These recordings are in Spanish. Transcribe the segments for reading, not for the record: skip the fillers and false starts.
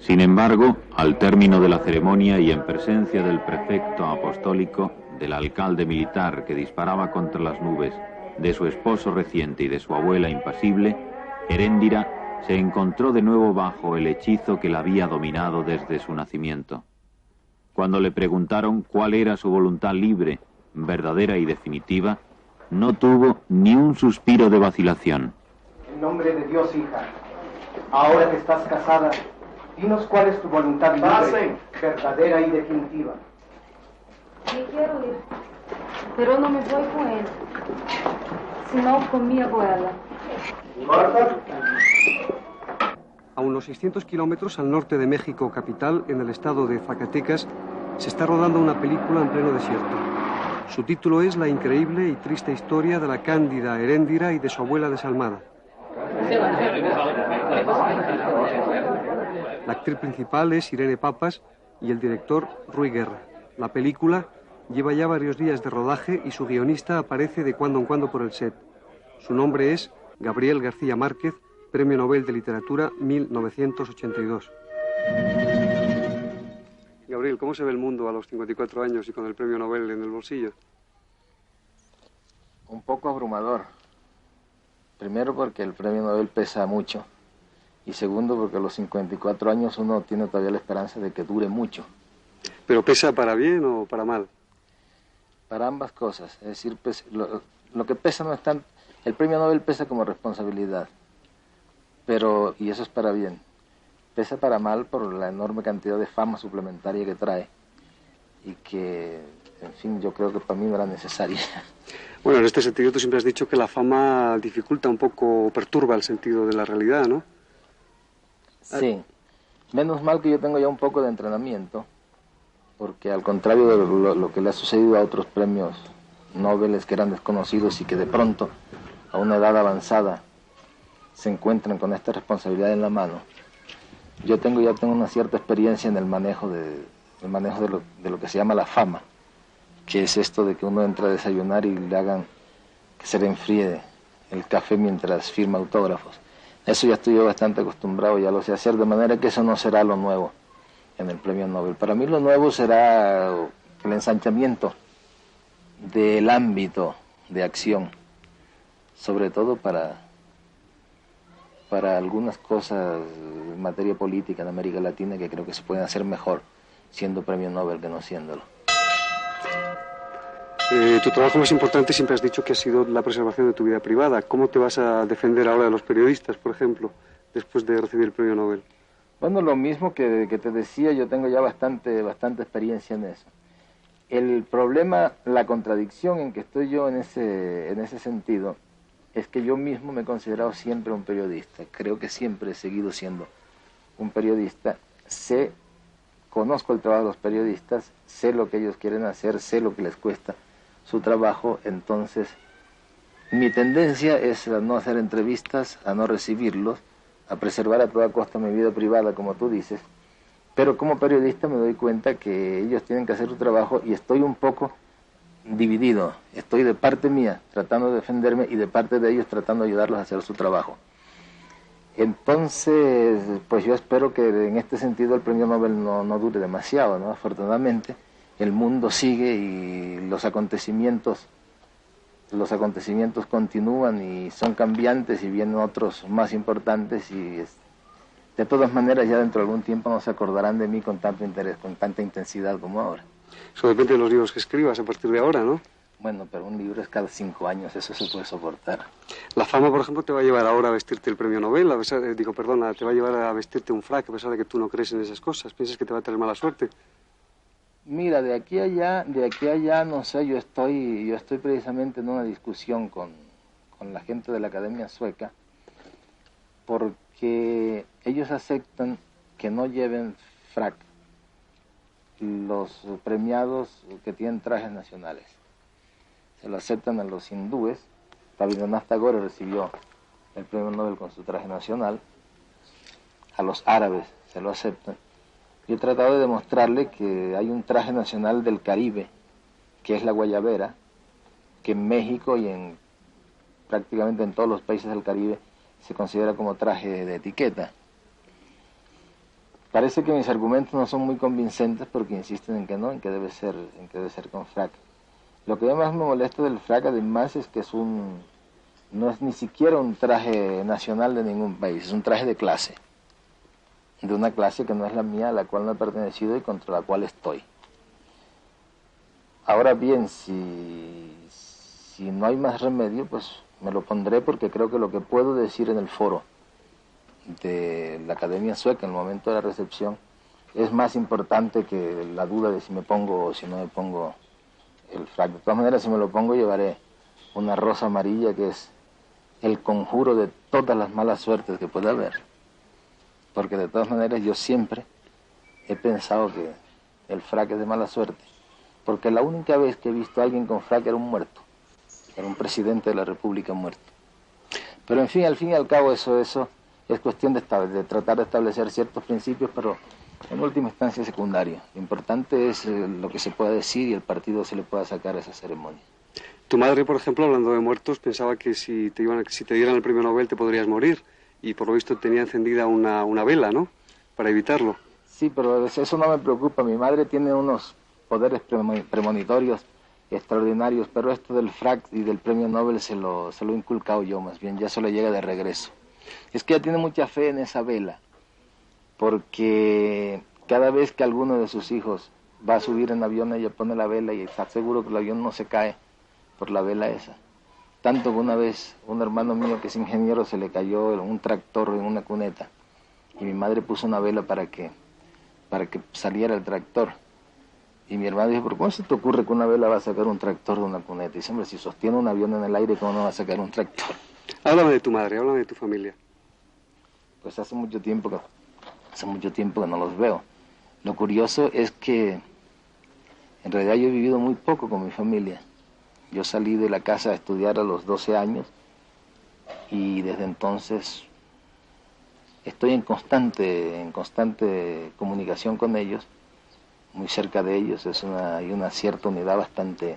Sin embargo, al término de la ceremonia y en presencia del prefecto apostólico, del alcalde militar que disparaba contra las nubes, de su esposo reciente y de su abuela impasible, Heréndira se encontró de nuevo bajo el hechizo que la había dominado desde su nacimiento. Cuando le preguntaron cuál era su voluntad libre, verdadera y definitiva, no tuvo ni un suspiro de vacilación. En nombre de Dios, hija, ahora que estás casada, dinos cuál es tu voluntad libre, verdadera y definitiva. Sí quiero ir, pero no me voy con él, sino con mi abuela. ¿Marta? A unos 600 kilómetros al norte de México capital, en el estado de Zacatecas, se está rodando una película en pleno desierto. Su título es La increíble y triste historia de la cándida Heréndira y de su abuela desalmada. La actriz principal es Irene Papas y el director Rui Guerra. La película lleva ya varios días de rodaje y su guionista aparece de cuando en cuando por el set. Su nombre es Gabriel García Márquez, Premio Nobel de Literatura 1982. Gabriel, ¿cómo se ve el mundo a los 54 años y con el Premio Nobel en el bolsillo? Un poco abrumador. Primero porque el Premio Nobel pesa mucho. Y segundo porque a los 54 años uno tiene todavía la esperanza de que dure mucho. ¿Pero pesa para bien o para mal? Para ambas cosas. Es decir, lo que pesa no es tanto... El Premio Nobel pesa como responsabilidad. Y eso es para bien. Pesa para mal por la enorme cantidad de fama suplementaria que trae. Y que, en fin, yo creo que para mí no era necesaria. Bueno, en este sentido tú siempre has dicho que la fama dificulta un poco, perturba el sentido de la realidad, ¿no? Sí. Menos mal que yo tengo ya un poco de entrenamiento, porque al contrario de lo que le ha sucedido a otros premios Nobel que eran desconocidos y que de pronto, a una edad avanzada, se encuentran con esta responsabilidad en la mano, yo tengo una cierta experiencia en el manejo de lo que se llama la fama, que es esto de que uno entra a desayunar y le hagan que se le enfríe el café mientras firma autógrafos. Eso ya estoy yo bastante acostumbrado, ya lo sé hacer, de manera que eso no será lo nuevo en el Premio Nobel. Para mí lo nuevo será el ensanchamiento del ámbito de acción, sobre todo para algunas cosas en materia política en América Latina que creo que se pueden hacer mejor siendo Premio Nobel que no siéndolo. Tu trabajo más importante siempre has dicho que ha sido la preservación de tu vida privada. ¿Cómo te vas a defender ahora de los periodistas, por ejemplo, después de recibir el Premio Nobel? Bueno, lo mismo que te decía, yo tengo ya bastante experiencia en eso. El problema, la contradicción en que estoy yo en ese sentido, es que yo mismo me he considerado siempre un periodista. Creo que siempre he seguido siendo un periodista. Conozco el trabajo de los periodistas, sé lo que ellos quieren hacer, sé lo que les cuesta su trabajo, entonces mi tendencia es a no hacer entrevistas, a no recibirlos, a preservar a toda costa mi vida privada, como tú dices, pero como periodista me doy cuenta que ellos tienen que hacer su trabajo y estoy un poco dividido. Estoy de parte mía tratando de defenderme y de parte de ellos tratando de ayudarlos a hacer su trabajo. Entonces, pues yo espero que en este sentido el Premio Nobel no dure demasiado, ¿no? Afortunadamente, el mundo sigue y los acontecimientos continúan y son cambiantes y vienen otros más importantes y de todas maneras ya dentro de algún tiempo no se acordarán de mí con tanto interés, con tanta intensidad como ahora. Eso depende de los libros que escribas a partir de ahora, ¿no? Bueno, pero un libro es cada 5 años, eso se puede soportar. La fama, por ejemplo, te va a llevar ahora a vestirte el Premio Nobel, te va a llevar a vestirte un frac, a pesar de que tú no crees en esas cosas. ¿Piensas que te va a traer mala suerte? Mira, de aquí a allá, no sé, yo estoy precisamente en una discusión con la gente de la Academia Sueca, porque ellos aceptan que no lleven frac los premiados que tienen trajes nacionales. Se lo aceptan a los hindúes. Rabindranath Tagore recibió el Premio Nobel con su traje nacional. A los árabes se lo aceptan. Yo he tratado de demostrarle que hay un traje nacional del Caribe, que es la guayabera, que en México y prácticamente en todos los países del Caribe se considera como traje de etiqueta. Parece que mis argumentos no son muy convincentes porque insisten en que no, en que debe ser con frac. Lo que más me molesta del frac además es que no es ni siquiera un traje nacional de ningún país, es un traje de clase. De una clase que no es la mía, a la cual no he pertenecido y contra la cual estoy. Ahora bien, si no hay más remedio, pues me lo pondré porque creo que lo que puedo decir en el foro de la Academia Sueca en el momento de la recepción es más importante que la duda de si me pongo o si no me pongo el frac. De todas maneras, si me lo pongo, llevaré una rosa amarilla que es el conjuro de todas las malas suertes que pueda haber. Porque de todas maneras yo siempre he pensado que el frac es de mala suerte. Porque la única vez que he visto a alguien con frac era un muerto. Era un presidente de la República muerto. Pero en fin, al fin y al cabo eso es cuestión de tratar de establecer ciertos principios, pero en última instancia secundario. Lo importante es lo que se pueda decir y el partido se le pueda sacar a esa ceremonia. Tu madre, por ejemplo, hablando de muertos, pensaba que si te dieran el premio Nobel te podrías morir. Y por lo visto tenía encendida una vela, ¿no? Para evitarlo. Sí, pero eso no me preocupa. Mi madre tiene unos poderes premonitorios extraordinarios, pero esto del frac y del premio Nobel se lo he inculcado yo, más bien, ya se lo llega de regreso. Es que ella tiene mucha fe en esa vela, porque cada vez que alguno de sus hijos va a subir en avión, ella pone la vela y está seguro que el avión no se cae por la vela esa. Tanto que una vez un hermano mío que es ingeniero se le cayó un tractor en una cuneta y mi madre puso una vela para que saliera el tractor. Y mi hermano dijo, ¿pero cómo se te ocurre que una vela va a sacar un tractor de una cuneta? Y dice, hombre, si sostiene un avión en el aire, ¿cómo no va a sacar un tractor? Háblame de tu madre, háblame de tu familia. Pues hace mucho tiempo que no los veo. Lo curioso es que en realidad yo he vivido muy poco con mi familia. Yo salí de la casa a estudiar a los 12 años y desde entonces estoy en constante comunicación con ellos, muy cerca de ellos. Hay una cierta unidad bastante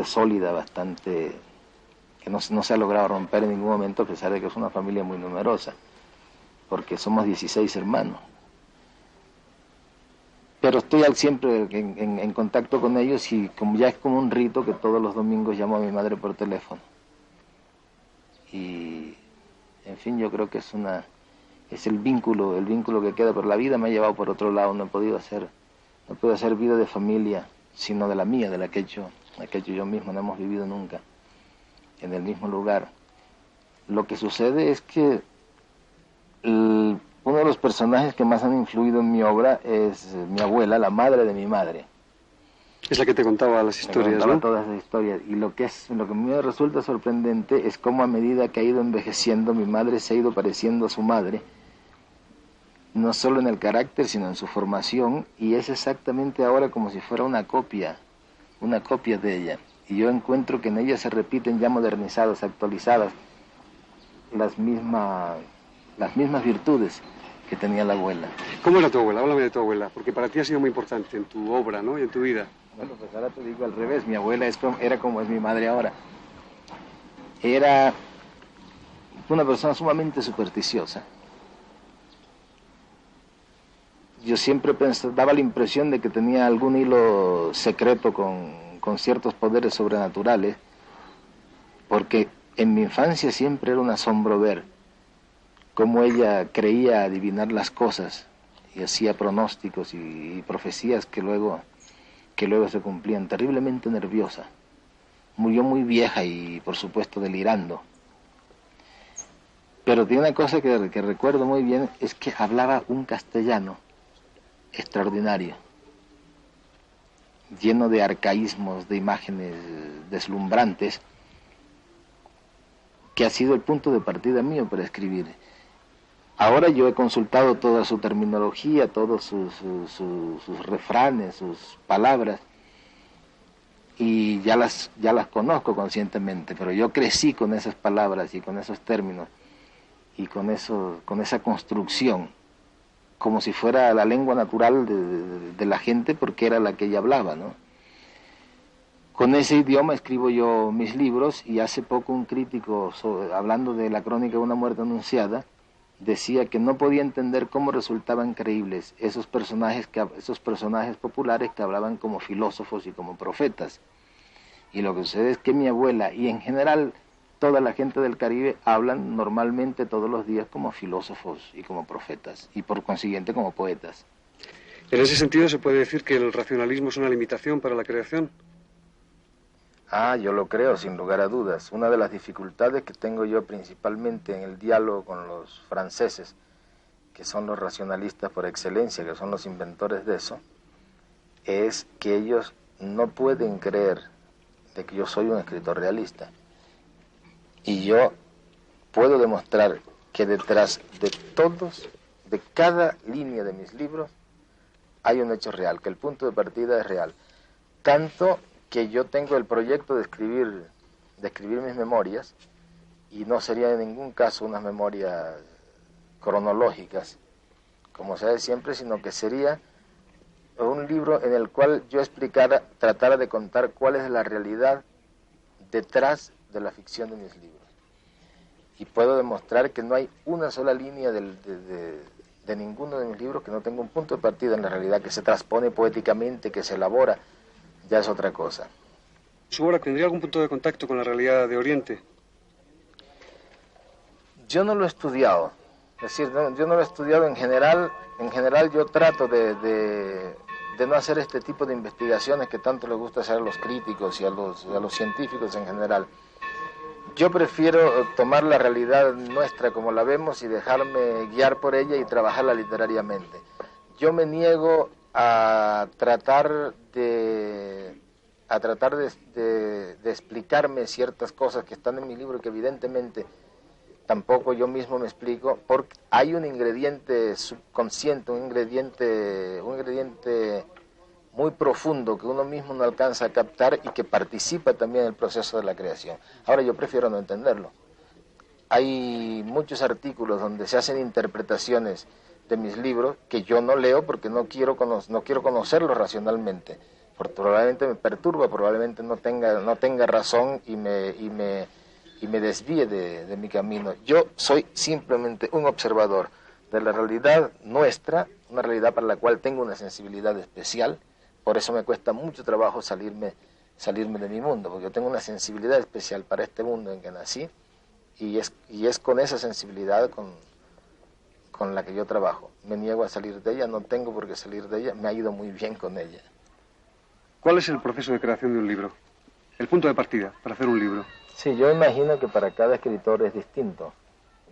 sólida, que no se ha logrado romper en ningún momento, a pesar de que es una familia muy numerosa, porque somos 16 hermanos. Pero estoy siempre en contacto con ellos y ya es como un rito que todos los domingos llamo a mi madre por teléfono. Y, en fin, yo creo que es el vínculo que queda, pero la vida me ha llevado por otro lado. No he podido hacer vida de familia, sino de la mía, de la que he hecho yo mismo. No hemos vivido nunca en el mismo lugar. Lo que sucede es que uno de los personajes que más han influido en mi obra es mi abuela, la madre de mi madre. Es la que te contaba las historias, ¿no? Todas las historias. Y lo que me resulta sorprendente es cómo a medida que ha ido envejeciendo, mi madre se ha ido pareciendo a su madre, no solo en el carácter, sino en su formación, y es exactamente ahora como si fuera una copia de ella. Y yo encuentro que en ella se repiten, ya modernizadas, actualizadas, las mismas virtudes que tenía la abuela. ¿Cómo era tu abuela? Háblame de tu abuela, porque para ti ha sido muy importante en tu obra, ¿no? Y en tu vida. Bueno, pues ahora te digo al revés. Mi abuela era como es mi madre ahora. Era una persona sumamente supersticiosa. Yo siempre daba la impresión de que tenía algún hilo secreto con ciertos poderes sobrenaturales, porque en mi infancia siempre era un asombro ver cómo ella creía adivinar las cosas y hacía pronósticos y profecías que luego se cumplían. Terriblemente nerviosa. Murió muy vieja y, por supuesto, delirando. Pero tiene una cosa que recuerdo muy bien, es que hablaba un castellano extraordinario, lleno de arcaísmos, de imágenes deslumbrantes, que ha sido el punto de partida mío para escribir. Ahora yo he consultado toda su terminología, todos sus refranes, sus palabras, y ya las conozco conscientemente, pero yo crecí con esas palabras y con esos términos y con esa construcción, como si fuera la lengua natural de la gente, porque era la que ella hablaba, ¿no? Con ese idioma escribo yo mis libros, y hace poco un crítico, hablando de la crónica de una muerte anunciada, decía que no podía entender cómo resultaban creíbles esos personajes populares que hablaban como filósofos y como profetas. Y lo que sucede es que mi abuela y en general toda la gente del Caribe hablan normalmente todos los días como filósofos y como profetas, y por consiguiente como poetas. En ese sentido, ¿se puede decir que el racionalismo es una limitación para la creación? Ah, yo lo creo, sin lugar a dudas. Una de las dificultades que tengo yo principalmente en el diálogo con los franceses, que son los racionalistas por excelencia, que son los inventores de eso, es que ellos no pueden creer de que yo soy un escritor realista. Y yo puedo demostrar que detrás de cada línea de mis libros, hay un hecho real, que el punto de partida es real. Tanto que yo tengo el proyecto de escribir mis memorias, y no sería en ningún caso unas memorias cronológicas, como se hace siempre, sino que sería un libro en el cual yo tratara de contar cuál es la realidad detrás de la ficción de mis libros. Y puedo demostrar que no hay una sola línea de ninguno de mis libros que no tenga un punto de partida en la realidad, que se transpone poéticamente, que se elabora, ya es otra cosa. ¿Su obra tendría algún punto de contacto con la realidad de Oriente? Yo no lo he estudiado, es decir, yo no lo he estudiado en general. En general yo trato de no hacer este tipo de investigaciones que tanto les gusta hacer a los críticos y a los científicos en general. Yo prefiero tomar la realidad nuestra como la vemos y dejarme guiar por ella y trabajarla literariamente. Yo me niego a tratar de explicarme ciertas cosas que están en mi libro que evidentemente tampoco yo mismo me explico, porque hay un ingrediente subconsciente, un ingrediente muy profundo que uno mismo no alcanza a captar y que participa también en el proceso de la creación. Ahora yo prefiero no entenderlo. Hay muchos artículos donde se hacen interpretaciones de mis libros que yo no leo porque no quiero conocerlos racionalmente. Porque probablemente me perturba, probablemente no tenga razón y me desvíe de mi camino. Yo soy simplemente un observador de la realidad nuestra, una realidad para la cual tengo una sensibilidad especial. Por eso me cuesta mucho trabajo salirme de mi mundo, porque yo tengo una sensibilidad especial para este mundo en que nací, y es con esa sensibilidad con la que yo trabajo. Me niego a salir de ella, no tengo por qué salir de ella, me ha ido muy bien con ella. ¿Cuál es el proceso de creación de un libro? El punto de partida para hacer un libro. Sí, yo imagino que para cada escritor es distinto.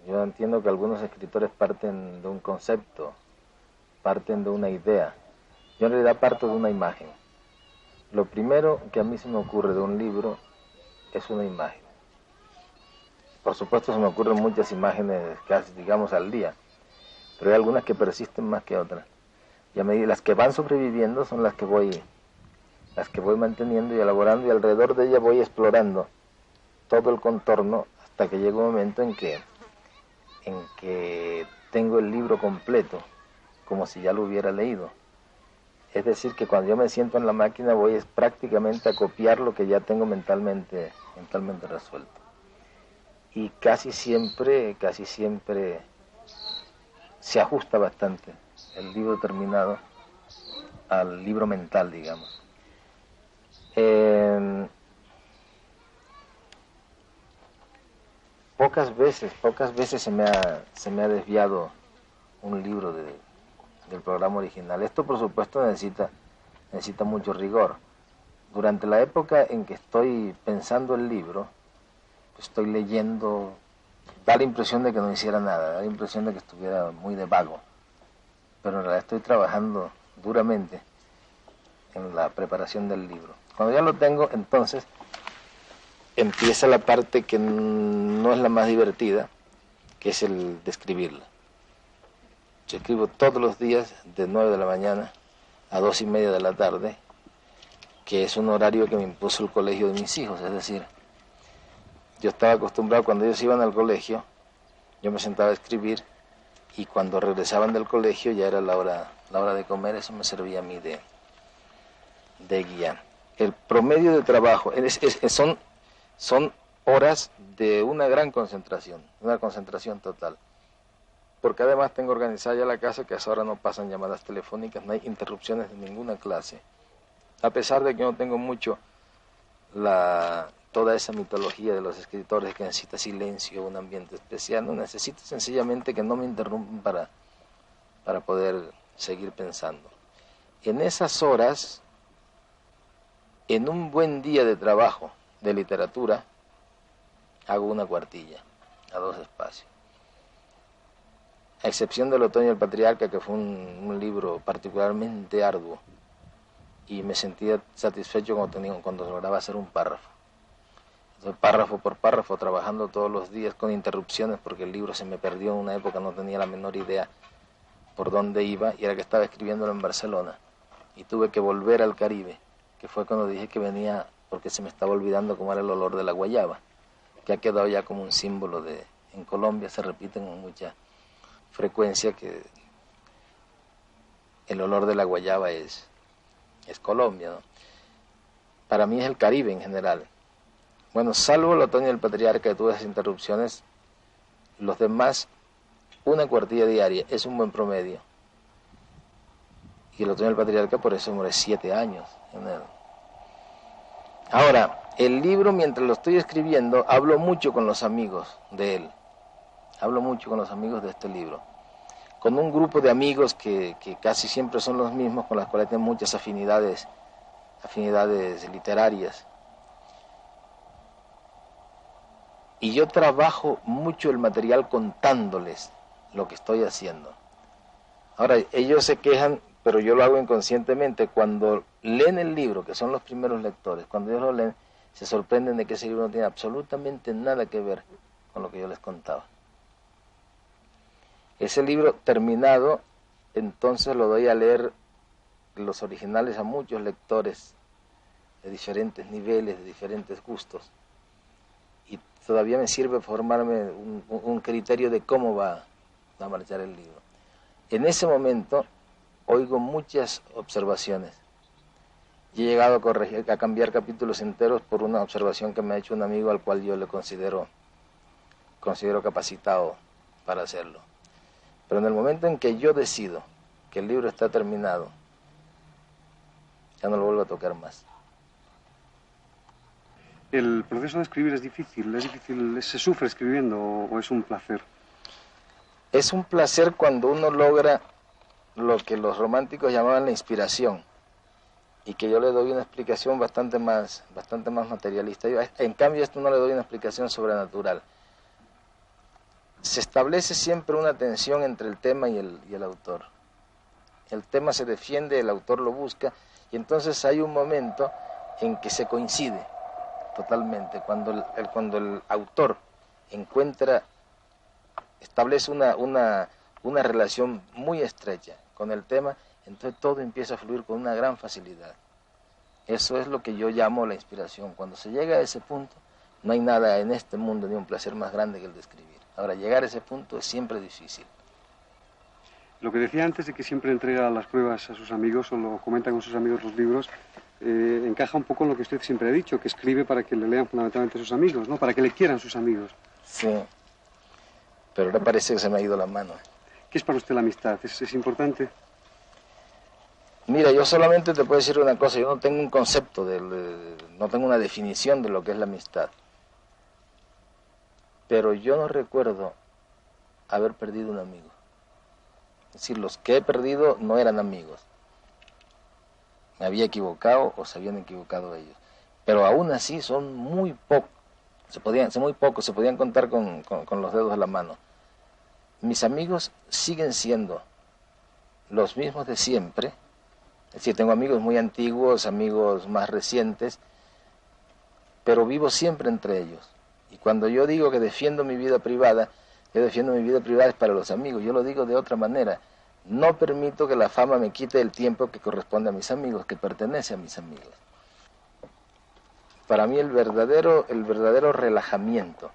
Yo entiendo que algunos escritores parten de un concepto, parten de una idea. Yo en realidad parto de una imagen. Lo primero que a mí se me ocurre de un libro es una imagen. Por supuesto se me ocurren muchas imágenes casi, digamos, al día, pero hay algunas que persisten más que otras. Y a medida las que van sobreviviendo son las que voy manteniendo y elaborando, y alrededor de ella voy explorando todo el contorno hasta que llega un momento en que tengo el libro completo, como si ya lo hubiera leído. Es decir, que cuando yo me siento en la máquina voy prácticamente a copiar lo que ya tengo mentalmente resuelto. Y casi siempre se ajusta bastante el libro terminado al libro mental, digamos. Pocas veces se me ha desviado un libro del programa original. Esto, por supuesto, necesita mucho rigor. Durante la época en que estoy pensando el libro, estoy leyendo, da la impresión de que no hiciera nada, da la impresión de que estuviera muy de vago, pero en realidad estoy trabajando duramente en la preparación del libro. Cuando ya lo tengo, entonces empieza la parte que no es la más divertida, que es el de escribirla. Yo escribo todos los días de 9 de la mañana a 2:30 de la tarde, que es un horario que me impuso el colegio de mis hijos. Es decir, yo estaba acostumbrado, cuando ellos iban al colegio, yo me sentaba a escribir, y cuando regresaban del colegio ya era la hora de comer. Eso me servía a mí de guía. El promedio de trabajo son horas de una gran concentración, una concentración total. porque además tengo organizada ya la casa, que hasta ahora no pasan llamadas telefónicas, no hay interrupciones de ninguna clase. A pesar de que no tengo mucho toda esa mitología de los escritores que necesita silencio, un ambiente especial, no, necesito sencillamente que no me interrumpan para poder seguir pensando. En esas horas, en un buen día de trabajo de literatura, hago una cuartilla a 2 espacios. A excepción del Otoño del Patriarca, que fue un libro particularmente arduo, y me sentía satisfecho cuando lograba hacer un párrafo. Entonces, párrafo por párrafo, trabajando todos los días con interrupciones, porque el libro se me perdió en una época, no tenía la menor idea por dónde iba, y era que estaba escribiéndolo en Barcelona, y tuve que volver al Caribe, que fue cuando dije que venía, porque se me estaba olvidando cómo era el olor de la guayaba, que ha quedado ya como un símbolo en Colombia, se repite con mucha frecuencia que el olor de la guayaba es Colombia, ¿no? Para mí es el Caribe en general. Bueno, salvo el Otoño del Patriarca, que tuve esas interrupciones, los demás, una cuartilla diaria es un buen promedio. Y el Otoño del Patriarca por eso demoré 7 años en él. Ahora, el libro, mientras lo estoy escribiendo, hablo mucho con los amigos de él. Hablo mucho con los amigos de este libro. Con un grupo de amigos que casi siempre son los mismos, con los cuales tengo muchas afinidades literarias. Y yo trabajo mucho el material contándoles lo que estoy haciendo. Ahora, ellos se quejan, pero yo lo hago inconscientemente. Cuando leen el libro, que son los primeros lectores, cuando ellos lo leen, se sorprenden de que ese libro no tiene absolutamente nada que ver con lo que yo les contaba. Ese libro terminado, entonces lo doy a leer los originales a muchos lectores de diferentes niveles, de diferentes gustos. Y todavía me sirve formarme un criterio de cómo va a marchar el libro. En ese momento oigo muchas observaciones. Y he llegado a cambiar capítulos enteros por una observación que me ha hecho un amigo al cual yo le considero capacitado para hacerlo. Pero en el momento en que yo decido que el libro está terminado, ya no lo vuelvo a tocar más. ¿El proceso de escribir es difícil? ¿Se sufre escribiendo o es un placer? Es un placer cuando uno logra lo que los románticos llamaban la inspiración, y que yo le doy una explicación bastante más materialista. Yo, en cambio, esto no le doy una explicación sobrenatural. Se establece siempre una tensión entre el tema y el autor. El tema se defiende, el autor lo busca, y entonces hay un momento en que se coincide totalmente, cuando el autor establece una relación muy estrecha con el tema, entonces todo empieza a fluir con una gran facilidad. Eso es lo que yo llamo la inspiración. Cuando se llega a ese punto, no hay nada en este mundo ni un placer más grande que el de escribir. Ahora, llegar a ese punto es siempre difícil. Lo que decía antes de que siempre entrega las pruebas a sus amigos o lo comenta con sus amigos los libros, encaja un poco en lo que usted siempre ha dicho, que escribe para que le lean fundamentalmente sus amigos, ¿no? Para que le quieran sus amigos. Sí, pero ahora parece que se me ha ido la mano. ¿Qué es para usted la amistad? ¿Es importante? Mira, yo solamente te puedo decir una cosa, yo no tengo un concepto, no tengo una definición de lo que es la amistad. Pero yo no recuerdo haber perdido un amigo. Es decir, los que he perdido no eran amigos. Me había equivocado o se habían equivocado ellos. Pero aún así son muy pocos. Se podían contar con los dedos de la mano. Mis amigos siguen siendo los mismos de siempre. Es decir, tengo amigos muy antiguos, amigos más recientes, pero vivo siempre entre ellos. Y cuando yo digo que defiendo mi vida privada, yo defiendo mi vida privada es para los amigos. Yo lo digo de otra manera. No permito que la fama me quite el tiempo que corresponde a mis amigos, que pertenece a mis amigos. Para mí el verdadero relajamiento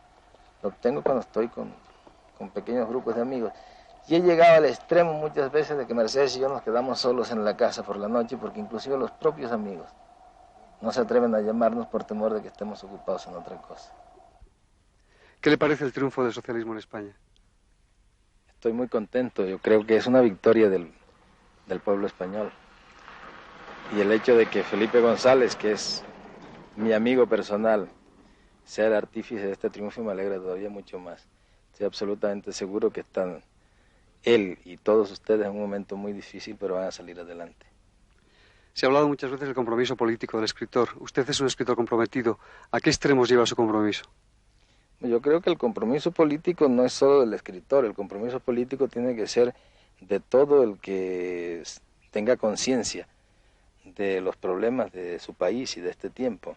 lo obtengo cuando estoy con pequeños grupos de amigos. Y he llegado al extremo muchas veces de que Mercedes y yo nos quedamos solos en la casa por la noche, porque inclusive los propios amigos no se atreven a llamarnos por temor de que estemos ocupados en otra cosa. ¿Qué le parece el triunfo del socialismo en España? estoy muy contento. Yo creo que es una victoria del pueblo español. Y el hecho de que Felipe González, que es mi amigo personal, sea el artífice de este triunfo, me alegra todavía mucho más. Estoy absolutamente seguro que están él y todos ustedes en un momento muy difícil, pero van a salir adelante. Se ha hablado muchas veces del compromiso político del escritor. Usted es un escritor comprometido. ¿A qué extremos lleva su compromiso? Yo creo que el compromiso político no es solo del escritor, el compromiso político tiene que ser de todo el que tenga conciencia de los problemas de su país y de este tiempo.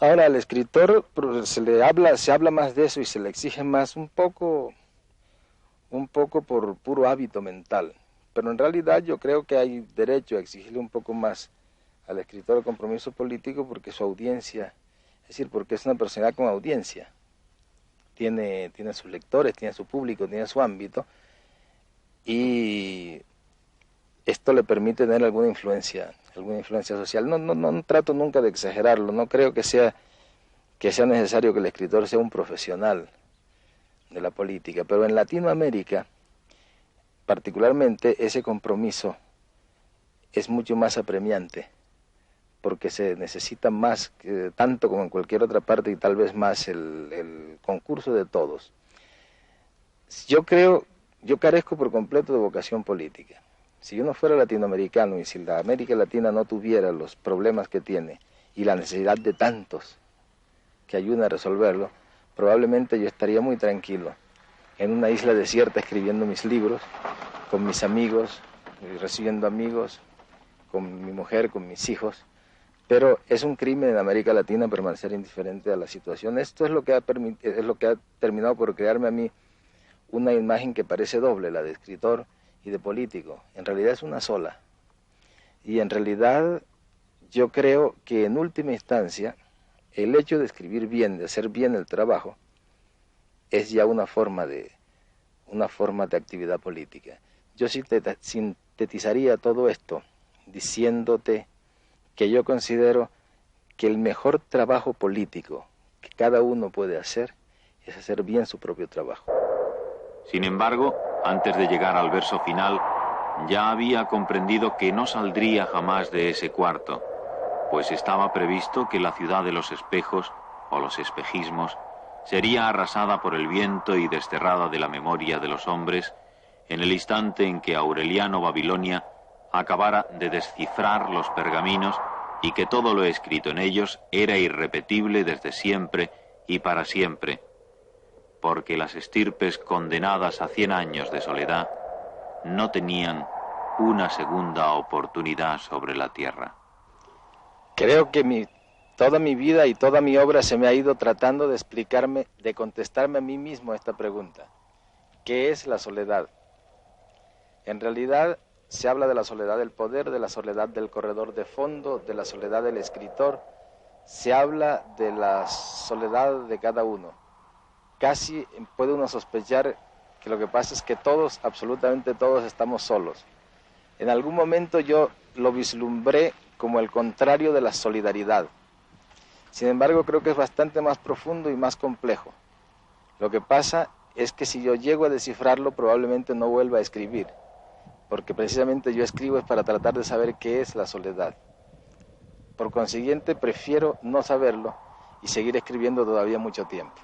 Ahora, al escritor se habla más de eso y se le exige más un poco por puro hábito mental, pero en realidad yo creo que hay derecho a exigirle un poco más al escritor el compromiso político porque su audiencia, es decir, porque es una personalidad con audiencia, tiene sus lectores, tiene su público, tiene su ámbito, y esto le permite tener alguna influencia social. No trato nunca de exagerarlo, no creo que sea necesario que el escritor sea un profesional de la política, pero en Latinoamérica, particularmente, ese compromiso es mucho más apremiante, porque se necesita más, tanto como en cualquier otra parte, y tal vez más el concurso de todos. Yo carezco por completo de vocación política. Si yo no fuera latinoamericano y si la América Latina no tuviera los problemas que tiene y la necesidad de tantos que ayuden a resolverlo, probablemente yo estaría muy tranquilo en una isla desierta escribiendo mis libros, con mis amigos, recibiendo amigos, con mi mujer, con mis hijos. Pero es un crimen en América Latina permanecer indiferente a la situación. Esto es lo que ha terminado por crearme a mí una imagen que parece doble, la de escritor y de político. En realidad es una sola. Y en realidad yo creo que en última instancia el hecho de escribir bien, de hacer bien el trabajo, es ya una forma de actividad política. Yo sintetizaría todo esto diciéndote que yo considero que el mejor trabajo político que cada uno puede hacer es hacer bien su propio trabajo. Sin embargo, antes de llegar al verso final, ya había comprendido que no saldría jamás de ese cuarto, pues estaba previsto que la ciudad de los espejos, o los espejismos, sería arrasada por el viento y desterrada de la memoria de los hombres en el instante en que Aureliano Babilonia acabara de descifrar los pergaminos y que todo lo escrito en ellos era irrepetible desde siempre y para siempre, porque las estirpes condenadas a 100 años de soledad no tenían una segunda oportunidad sobre la tierra. Creo que toda mi vida y toda mi obra se me ha ido tratando de explicarme, de contestarme a mí mismo esta pregunta. ¿Qué es la soledad? En realidad se habla de la soledad del poder, de la soledad del corredor de fondo, de la soledad del escritor. Se habla de la soledad de cada uno. Casi puede uno sospechar que lo que pasa es que todos, absolutamente todos, estamos solos. En algún momento yo lo vislumbré como el contrario de la solidaridad. Sin embargo, creo que es bastante más profundo y más complejo. Lo que pasa es que si yo llego a descifrarlo, probablemente no vuelva a escribir, porque precisamente yo escribo es para tratar de saber qué es la soledad. Por consiguiente, prefiero no saberlo y seguir escribiendo todavía mucho tiempo.